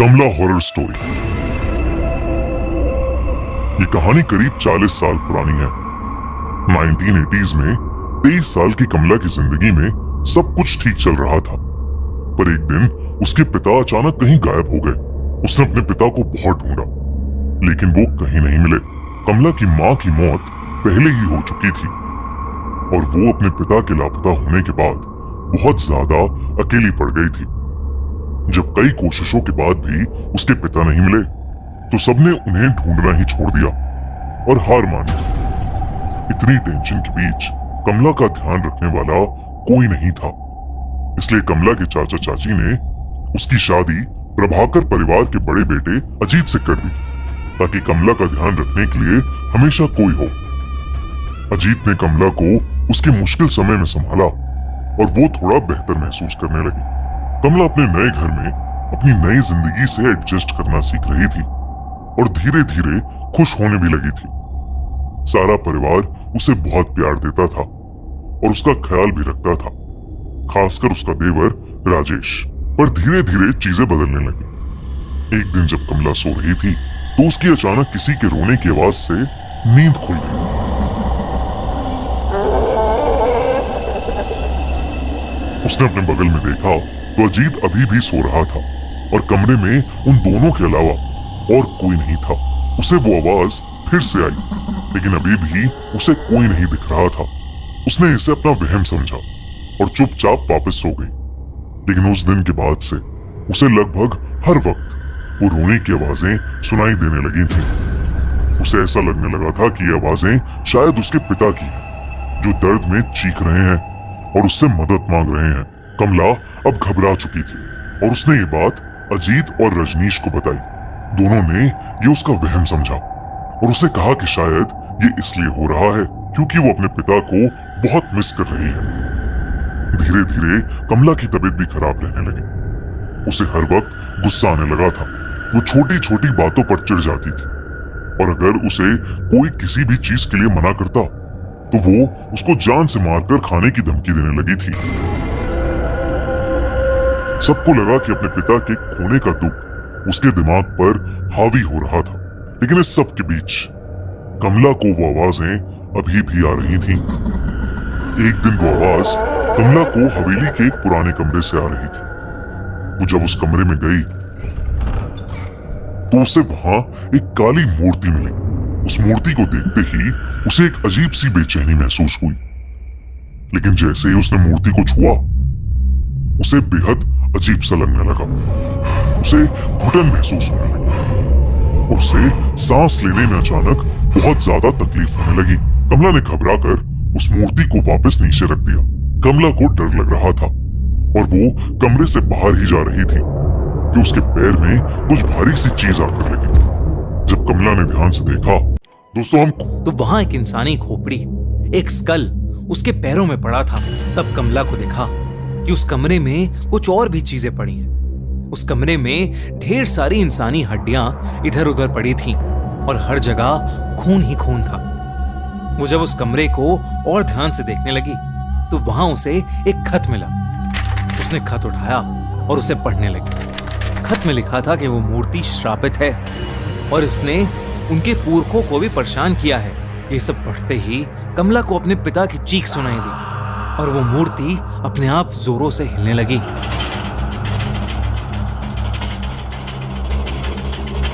कमला horror story. ये कहानी करीब 40 साल पुरानी है। 1980s में 23 साल की कमला की जिंदगी में सब कुछ ठीक चल रहा था, पर एक दिन उसके पिता अचानक कहीं गायब हो गए। उसने अपने पिता को बहुत ढूंढा, लेकिन वो कहीं नहीं मिले। कमला की माँ की मौत पहले ही हो चुकी थी और वो अपने पिता के लापता होने के बाद बहुत ज्यादा अकेली पड़ गई थी। जब कई कोशिशों के बाद भी उसके पिता नहीं मिले, तो सबने उन्हें ढूंढना ही छोड़ दिया और हार मान ली। इतनी टेंशन के बीच कमला का ध्यान रखने वाला कोई नहीं था, इसलिए कमला के चाचा चाची ने उसकी शादी प्रभाकर परिवार के बड़े बेटे अजीत से कर दी, ताकि कमला का ध्यान रखने के लिए हमेशा कोई हो। अजीत ने कमला को उसके मुश्किल समय में संभाला और वो थोड़ा बेहतर महसूस करने लगी। कमला अपने नए घर में अपनी नई जिंदगी से एडजस्ट करना सीख रही थी और धीरे धीरे खुश होने भी लगी थी। सारा परिवार उसे बहुत प्यार देता था और उसका ख्याल भी रखता था, खासकर उसका देवर राजेश। पर धीरे धीरे चीजें बदलने लगी। एक दिन जब कमला सो रही थी, तो उसकी अचानक किसी के रोने की आवाज से नींद खुल गई। उसने अपने बगल में देखा तो अजीत अभी भी सो रहा था और कमरे में उन दोनों के अलावा और कोई नहीं था। उसे वो आवाज फिर से आई, लेकिन अभी भी उसे कोई नहीं दिख रहा था। उसने इसे अपना वहम समझा और चुपचाप वापस सो गई। लेकिन उस दिन के बाद से उसे लगभग हर वक्त वो रोने की आवाजें सुनाई देने लगी थीं। उसे ऐसा लगने लगा था कि ये आवाजें शायद उसके पिता की हैं, जो दर्द में चीख रहे हैं और उससे मदद मांग रहे हैं। कमला अब घबरा चुकी थी और उसने ये बात अजीत और रजनीश को बताई। दोनों ने ये उसका वहम समझा और उसे कहा कि शायद ये इसलिए हो रहा है क्योंकि वो अपने पिता को बहुत मिस कर रही है। धीरे धीरे कमला की तबीयत भी खराब रहने लगी। उसे हर वक्त गुस्सा आने लगा था। वो छोटी छोटी बातों पर चिढ़ जाती थी और अगर उसे कोई किसी भी चीज के लिए मना करता तो वो उसको जान से मारकर खाने की धमकी देने लगी थी। सबको लगा कि अपने पिता के खोने का दुख उसके दिमाग पर हावी हो रहा था, लेकिन इस सब के बीच कमला को वो आवाजें अभी भी आ रही थीं। एक दिन वो आवाज कमला को हवेली के एक पुराने कमरे से आ रही थी। वो जब उस कमरे में गई तो उसे वहां एक काली मूर्ति मिली। उस मूर्ति को देखते ही उसे एक अजीब सी बेचैनी महसूस हुई, लेकिन जैसे ही उसने मूर्ति को छुआ, उसे बेहद अजीब सा लगने लगा। उसे घुटन महसूस होने लगी और उसे सांस लेने में अचानक बहुत ज्यादा तकलीफ होने लगी। कमला ने घबराकर उस मूर्ति को वापस नीचे रख दिया। कमला को डर लग रहा था और वो कमरे से बाहर ही जा रही थी कि उसके पैर में कुछ भारी सी चीज आकर लगी। जब कमला ने ध्यान से देखा, दोस्तों तो वहां एक इंसानी खोपड़ी, एक स्कल उसके पैरों में पड़ा था। तब कमला को देखा कि उस कमरे में कुछ और भी चीजें पड़ी हैं। उस कमरे में ढेर सारी इंसानी हड्डियां इधर उधर पड़ी थीं और हर जगह खून ही खून था। वो जब उस कमरे को और ध्यान से देखने लगी तो वहां उसे एक खत मिला। उसने खत उठाया और उसे पढ़ने लगी। खत में लिखा था कि वो मूर्ति श्रापित है और इसने उनके पुरखों को भी परेशान किया है। ये सब पढ़ते ही कमला को अपने पिता की चीख सुनाई दी और वो मूर्ति अपने आप जोरों से हिलने लगी।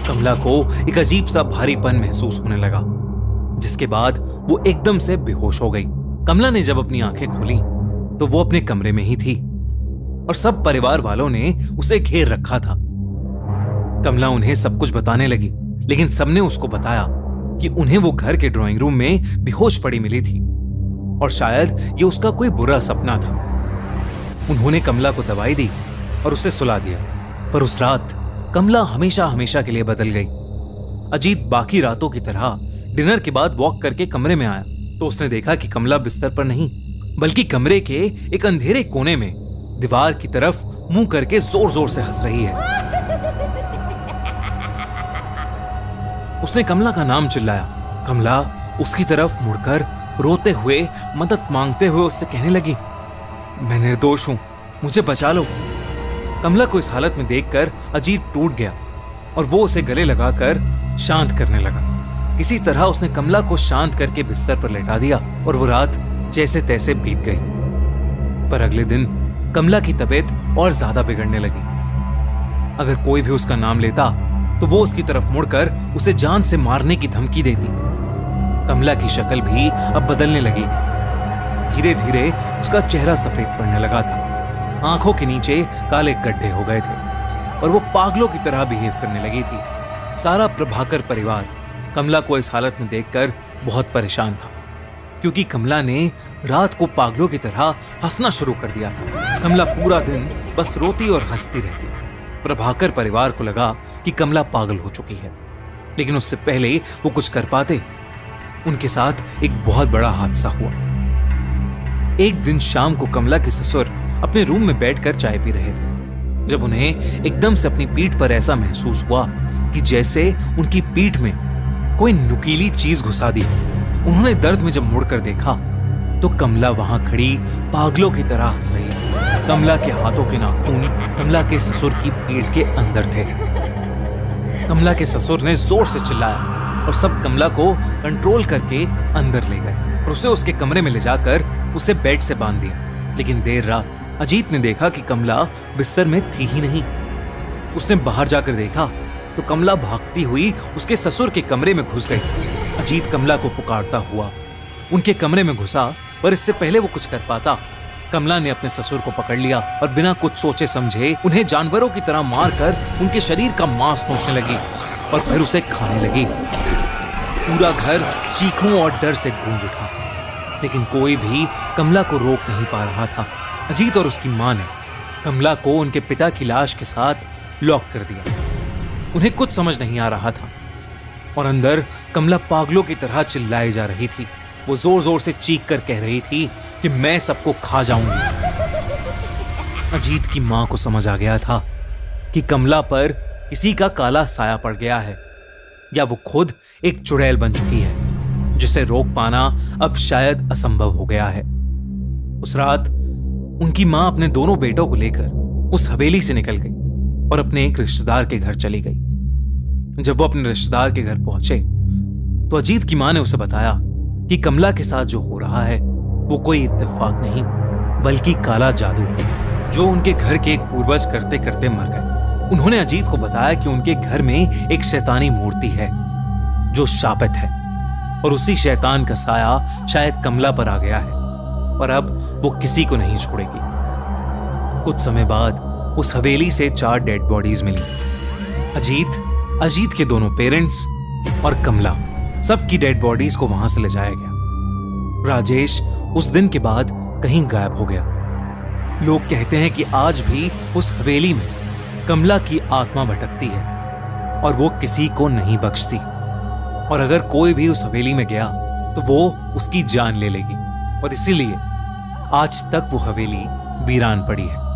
कमला को एक अजीब सा भारीपन महसूस होने लगा, जिसके बाद वो एकदम से बेहोश हो गई। कमला ने जब अपनी आंखें खोली तो वो अपने कमरे में ही थी और सब परिवार वालों ने उसे घेर रखा था। कमला उन्हें सब कुछ बताने लगी, लेकिन सबने उसको बताया कि उन्हें वो घर के ड्राइंग रूम में बेहोश पड़ी मिली थी और शायद ये उसका कोई बुरा सपना था। उन्होंने कमला को दवाई दी और उसे सुला दिया, पर उस रात कमला हमेशा हमेशा के लिए बदल गई। अजीत बाकी रातों की तरह डिनर के बाद वॉक करके कमरे में आया तो उसने देखा कि कमला बिस्तर पर नहीं, बल्कि कमरे के एक अंधेरे कोने में दीवार की तरफ मुंह करके जोर जोर से हंस रही है। उसने कमला का नाम चिल्लाया। कमला उसकी तरफ मुड़कर रोते हुए, मदद मांगते हुए उससे कहने लगी, मैं निर्दोष हूं, मुझे बचा लो। कमला को इस हालत में देखकर अजीत टूट गया और वो उसे गले लगाकर शांत करने लगा। किसी तरह उसने कमला को शांत करके बिस्तर पर लेटा दिया और वो रात जैसे तैसे बीत गई। पर अगले दिन कमला की तबीयत और ज्यादा बिगड़ने लगी। अगर कोई भी उसका नाम लेता तो वो उसकी तरफ मुड़कर उसे जान से मारने की धमकी देती। कमला की शक्ल भी अब बदलने लगी थी। धीरे धीरे उसका चेहरा सफेद पड़ने लगा था, आंखों के नीचे काले गड्ढे हो गए थे और वो पागलों की तरह बिहेव करने लगी थी। सारा प्रभाकर परिवार कमला को इस हालत में देखकर बहुत परेशान था, क्योंकि कमला ने रात को पागलों की तरह हंसना शुरू कर दिया था। कमला पूरा दिन बस रोती और हंसती रहती। प्रभाकर परिवार को लगा कि कमला पागल हो चुकी है, लेकिन उससे पहले वो कुछ कर पाते, उनके साथ एक बहुत बड़ा हादसा हुआ। एक दिन शाम को कमला के ससुर अपने रूम में बैठकर चाय पी रहे थे, जब उन्हें एकदम से अपनी पीठ पर ऐसा महसूस हुआ कि जैसे उनकी पीठ में कोई नुकीली चीज घुसा दी। उन्होंने दर्द में जब मुड़कर देखा तो कमला वहां खड़ी पागलों की तरह हंस रही थी। कमला के हाथों के नाखून कमला के ससुर की पीठ के अंदर थे। कमला के ससुर ने जोर से चिल्लाया और सब कमला को कंट्रोल करके अंदर ले गए और उसे उसके कमरे में ले जाकर उसे बेड से बांध दिया। लेकिन देर रात अजीत ने देखा कि कमला बिस्तर में थी ही नहीं। उसने बाहर जाकर देखा तो कमला भागती हुई उसके ससुर के कमरे में घुस गई। अजीत कमला को पुकारता हुआ उनके कमरे में घुसा, पर इससे पहले वो कुछ कर पाता, कमला ने अपने ससुर को पकड़ लिया और बिना कुछ सोचे समझे उन्हें जानवरों की तरह मारकर उनके शरीर का मांस नोचने लगी और फिर उसे खाने लगी। पूरा घर चीखों और डर से गूंज उठा, लेकिन कोई भी कमला को रोक नहीं पा रहा था। अजीत और उसकी मां ने कमला को उनके पिता की लाश के साथ लॉक कर दिया। उन्हें कुछ समझ नहीं आ रहा था और अंदर कमला पागलों की तरह चिल्लाई जा रही थी। वो जोर जोर से चीख कर कह रही थी कि मैं सबको खा जाऊंगी। अजीत की मां को समझ आ गया था कि कमला पर किसी का काला साया पड़ गया है, या वो खुद एक चुड़ैल बन चुकी है, जिसे रोक पाना अब शायद असंभव हो गया है। उस रात उनकी मां अपने दोनों बेटों को लेकर उस हवेली से निकल गई और अपने एक रिश्तेदार के घर चली गई। जब वो अपने रिश्तेदार के घर पहुंचे तो अजीत की मां ने उसे बताया कि कमला के साथ जो हो रहा है वो कोई इत्तेफाक नहीं, बल्कि काला जादू है, जो उनके घर के एक पूर्वज करते करते मर गए। उन्होंने अजीत को बताया कि उनके घर में एक शैतानी मूर्ति है जो शापित है और उसी शैतान का साया शायद कमला पर आ गया है और अब वो किसी को नहीं छोड़ेगी। कुछ समय बाद उस हवेली से 4 डेड बॉडीज मिली। अजीत के दोनों पेरेंट्स और कमला, सबकी डेड बॉडीज को वहां से ले जाया गया। राजेश उस दिन के बाद कहीं गायब हो गया। लोग कहते हैं कि आज भी उस हवेली में कमला की आत्मा भटकती है और वो किसी को नहीं बख्शती, और अगर कोई भी उस हवेली में गया तो वो उसकी जान ले लेगी, और इसीलिए आज तक वो हवेली वीरान पड़ी है।